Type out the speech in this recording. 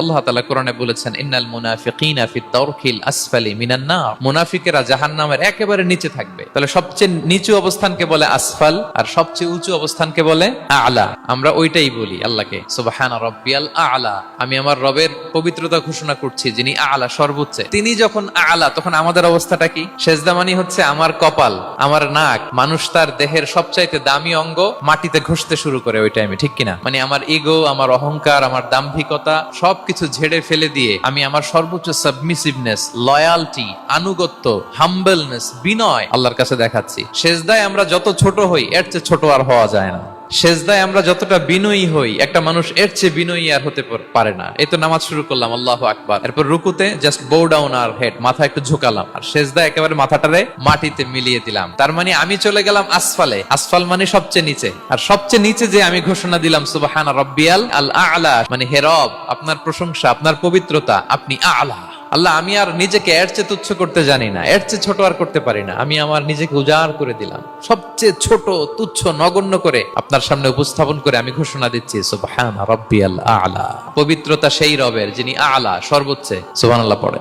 আল্লাহ তাআলা কোরআনে বলেছেন, ইন্নাল মুনাফিকিনা ফিদ দারকিল আসফালি মিনান নার, মুনাফিকেরা জাহান্নামের একেবারে নিচে থাকবে। তাহলে সবচেয়ে নিচু অবস্থানকে বলে আসফাল, আর সবচেয়ে উঁচু অবস্থানকে বলে আ'লা। আমরা ওইটাই বলি আল্লাহকে, সুবহানা রাব্বিয়াল আ'লা, আমি আমার রবের পবিত্রতা ঘোষণা করছি যিনি আ'লা, সর্বোচ্চ। তিনি যখন আ'লা, তখন আমাদের অবস্থাটা কি? সেজদা মানে হচ্ছে আমার কপাল, আমার নাক। মানুষ তার দেহের সবচাইতে দামি অঙ্গ মাটিতে ঘষতে শুরু করে ওই টাইমে, ঠিক কিনা? মানে আমার ইগো, আমার অহংকার, আমার দাম্ভিকতা সবকিছু ঝেড়ে ফেলে দিয়ে আমি আমার সর্বোচ্চ সাবমিসিভনেস, লয়ালটি, আনুগত্য, হাম্বলনেস, বিনয় আল্লাহর কাছে দেখাচ্ছি। সেজদায় আমরা যত ছোট হই, এর চেয়ে ছোট আর হওয়া যায় না। সেজদায় আমরা যতটা বিনয়ী হই, একটা মানুষ এর চেয়ে বিনয়ী আর হতে পারে না। এই তো নামাজ শুরু করলাম, আল্লাহু আকবার, এরপর রুকুতে জাস্ট বো ডাউন আর হেড, মাথা একটু ঝুঁকালাম, আর সেজদায় একেবারে মাথাটারে মাটিতে মিলিয়ে দিলাম। তার মানে আমি চলে গেলাম আসফালে। আসফাল মানে সবচেয়ে নিচে, আর সবচেয়ে নিচে যে আমি ঘোষণা দিলাম সুবহানা রাব্বিয়াল আ'লা, মানে হে রব, আপনার প্রশংসা, আপনার পবিত্রতা, আপনি আ'লা। আল্লাহ, আমি আর নিজেকে এর চেয়ে তুচ্ছ করতে জানি না, এর চেয়ে ছোট আর করতে পারি না। আমি আমার নিজেকে উজাড় করে দিলাম, সবচেয়ে ছোট, তুচ্ছ, নগণ্য করে আপনার সামনে উপস্থাপন করে আমি ঘোষণা দিচ্ছি সুবহানা রাব্বিয়াল আ'লা। পবিত্রতা সেই রবের যিনি আ'লা, সর্বোচ্চ। সুবহানাল্লাহ পড়ে।